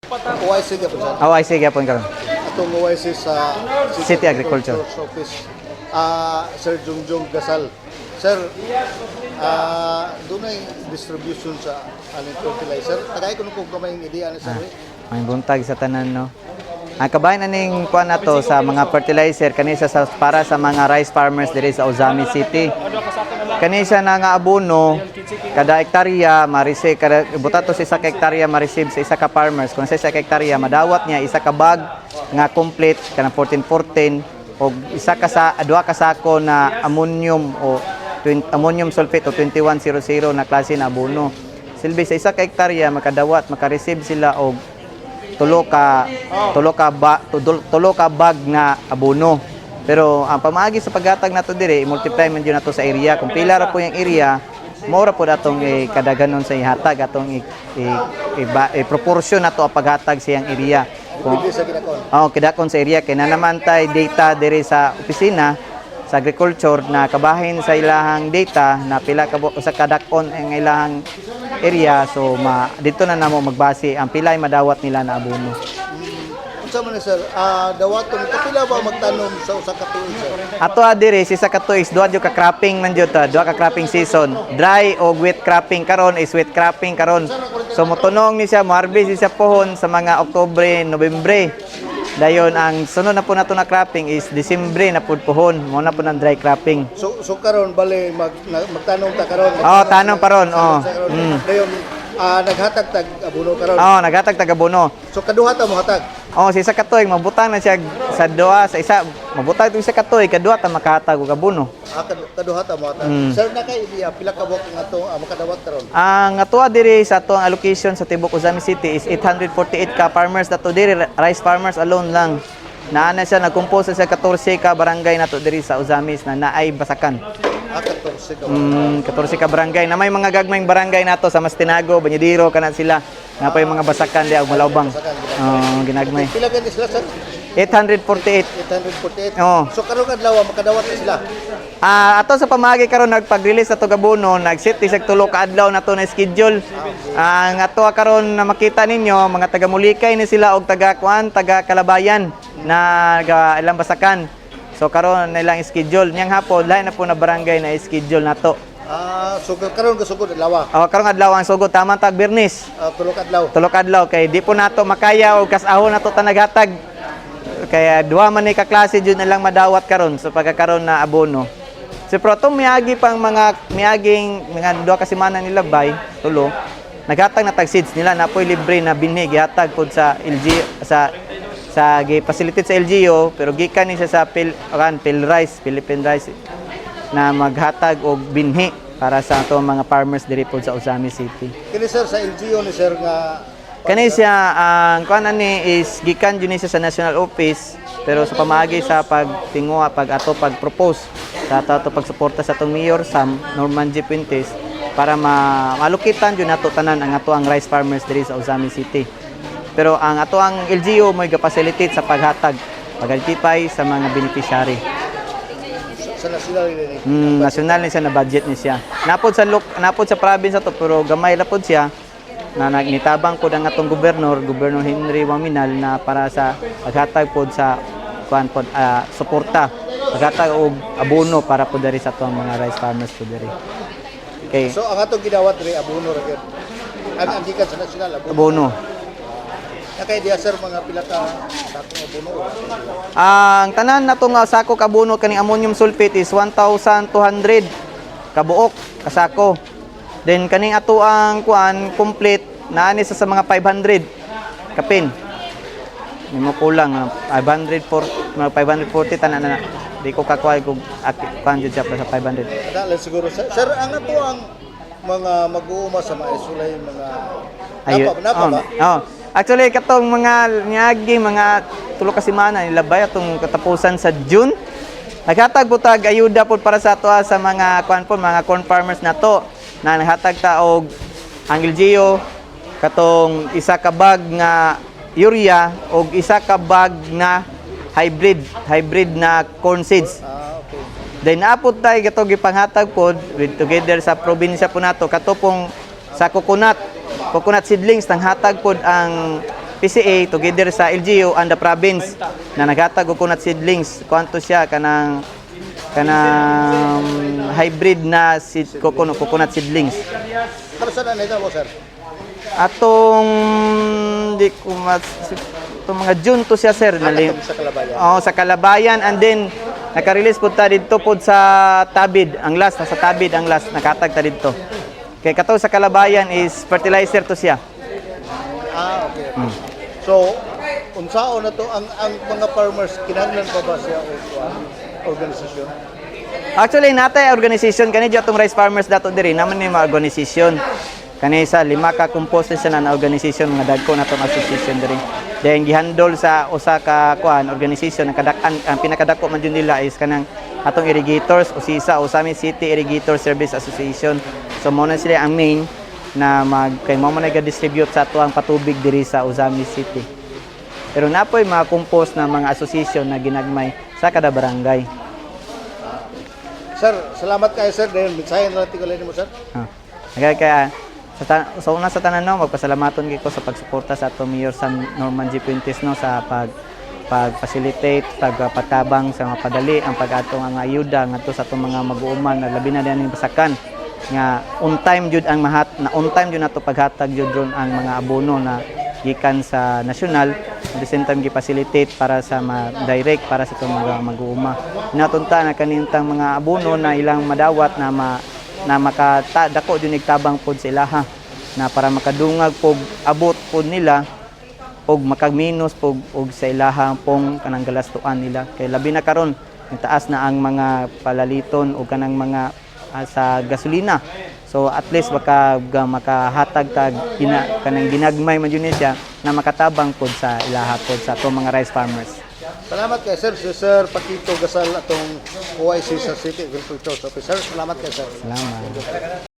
OIC ka po sir. OIC gyapon karon. Atong OIC sa City Agriculture. Office. Sir Jungjong Gasal. Sir, doon ay distribution sa aling fertilizer. Tagay ko nung kung kamay yung ideya ni sir. May buntag sa tanan no. Ang kabayan aning kuan nato sa mga fertilizer kanisa sa para sa mga rice farmers diri sa Ozami City. Kanisa na nga abono kada hektarya ma-receive kada buta to sa isa ka hektarya ma-receive sa isa ka farmers. Kung sa isa ka hektarya madawat niya isa ka bag nga complete kanang 14-14 o isa ka sa duha ka sako na ammonium o ammonium sulfate o 2100 na klase na abono. Silbi sa isa ka hektarya makadawat maka-receive sila og tulo ka bag na abono. Pero ang pamaagi sa paghatag nato dire i-multiply man gyud nato sa area. Kung pila ra po yung area, mora po datong kadaganon sa ihatag atong i-proportion nato ang paghatag sa iyang area. Kung kidakon sa area kay naman tay data dire sa opisina sa agriculture na kabahin sa ilahang data na pila ka sa kadakon ang ilahang area, so dito na namo magbase ang pila ay madawat nila na abono. Unsa man ni sir? Dawaton kapila ba magtanom sa usa ka tuig sir? Ato adiri si sa ka tuig duha jud ka cropping man jud ta, duha ka cropping season. Dry o wet cropping karon is wet cropping karon. So motunong ni siya, mo-harvest siya pohon sa mga Oktubre, Nobyembre. Dayon ang sunod na po nato na cropping is Disyembre na pud pohon, mo na po ng dry cropping. So karon bali magtanom ta karon. Tanom paron. Dayon naghatag tag abono karon. Naghatag tag abono. So kaduha ta mo hatag. Sa isa ka tuig mabutang na siya sa duha sa isa, mabutang ito isa ka tuig kaduha ta makahatag og abono. Kaduha ta mo hatag. Sir na kay idea pila ka buok nga to makadawat karon. Ang atuwa diri sa atong allocation sa Tibok Ozami City is 848 ka farmers dato diri, rice farmers alone lang. Naana siya nagkumpose sa 14 ka barangay nato diri sa Ozamis na naay basakan. 14 ka. 14 ka barangay na may mga gagmayng barangay nato sa Mastinago, Banyadiro kana sila. Nga pa yung mga basakan di og Malaubang. Ginagmay. Pila ka sila sir? 848. 848. So karon adlaw makadawat sila. Ato sa pamagi karon nagpag-release ato gabono, nag-set isag tulo ka adlaw nato na schedule. Ang ato karon na makita ninyo mga taga Mulikay ni sila og taga Kalabayan na ilang basakan. So karon na ilang schedule niyang hapon lain na po na barangay na schedule nato. So karon gasugod adlaw. Karon adlaw ang sugod tama tag Birnis. Tulo ka adlaw kay di po nato makaya og kasahon nato tanaghatag. Kaya duha man ni ka klase jud na lang madawat karon sa pagkakaroon na abono. Si Proto miagi pang miaging duha ka semana nila bay tulo. Naghatag na tag seeds nila napoy libre na binhi gihatag pud sa LG sa gi-facilitate sa LGU pero gikan ni sa Philippine Rice na maghatag og binhi para sa atong mga farmers diri po sa Ozami City. Kini sir sa LGU ni sir nga kani siya ang kuan ni is gikan jud ni siya sa national office pero sa pamaagi sa pagtinguha pag-propose sa ato pagsuporta sa atong mayor Sam Norman G. Puentes para malukitan jud nato tanan ang ato ang rice farmers diri sa Ozami City. Pero ang ato ang LGU mo ga-facilitate sa paghatag, pag-identify sa mga beneficiary. Sa national national ni siya na budget ni siya. Napod sa province ato pero gamay ra pod siya na nagnitabang pod ang atong Gobernur Henry Waminal na para sa paghatag pod sa suporta, paghatag og abono para pod diri sa atong mga rice farmers pod diri. Okay. So ang atong gidawat diri abono ra gyud. Ang gikan sa national abono. Nakay diya sir mga pila ka sakong abono. Ang tanan nato nga sako kabuno kaning ammonium sulfate is 1,200 kabuok kasako. Then kaning ato ang complete naani sa mga 500 kapin. May mo kulang 540 tanan na. Di ko kakuha ko kuan jud siya sa 500. Dala siguro sir ang ato ang mga mag-uuma sa maisulay mga napa ba? Actually katong mga tulo ka semana nilabay atong katapusan sa June. Naghatag butag ayuda pod para sa ato sa mga mga corn farmers nato na naghatag ta og ang LGU katong isa ka bag nga urea og isa ka bag na hybrid na corn seeds. Okay. Then apod tay gato gipanghatag pod with together sa probinsya po nato katupong sa coconut seedlings nang hatag pod ang PCA together sa LGU and the province na naghatag og coconut seedlings. Kuanto siya kanang hybrid na coconut seedlings. Para saan na ito po, sir? Atong di ko itong mga June to siya sir Sa Kalabayan. sa Kalabayan, and then naka-release po ta dito po sa Tabid, ang last nasa Tabid ang last nakatag ta dito. Kay kato sa Kalabayan is fertilizer to siya. Okay. So, unsaon na to ang mga farmers kinahanglan pa ba siya o organisasyon? Actually natay organization kani atong rice farmers dato diri naman ni mga organisasyon. Kani sa 5 ka composition na organization nga dagko natong association diri. Then gihandle sa usa ka organization ang pinakadako man jud nila is kanang atong irrigators usisa Ozami City Irrigator Service Association. So mo na sila ang main na kay mo man nag-distribute sa atuang patubig diri sa Ozami City. Pero napoy mga compose na mga association na ginagmay sa kada barangay. Sir, salamat kayo sir dahil mensahe na natin mo sir. Kaya sa una sa tanan no, magpasalamaton ko sa pagsuporta sa atong Mayor San Norman G. Puentes no sa pag-facilitate, pagpatabang sa mga padali ang pag-atong ang ayuda ngadto sa atong mga mag-uuman na labi na dining basakan nga on time jud ang on time jud nato paghatag jud ron ang mga abono na gikan sa nasyonal, at the same time gi-facilitate para sa direct para sa itong mga mag-uuma. Natunta na kanintang mga abono na ilang madawat na makadako din tabang pod sa ilaha na para makadungag pog abot pod nila og makagminus pog og sa ilaha pong kanang galastuan nila. Kay labi na karon taas na ang mga palaliton o kanang mga sa gasolina. So at least makahatag tag kanang ginagmay man yun siya na makatabang pod sa ilaha pod sa atong mga rice farmers. Salamat kay sir, si Sir Paquito Gasal atong OIC sa City Agriculture Officer. Salamat kay sir. Salamat.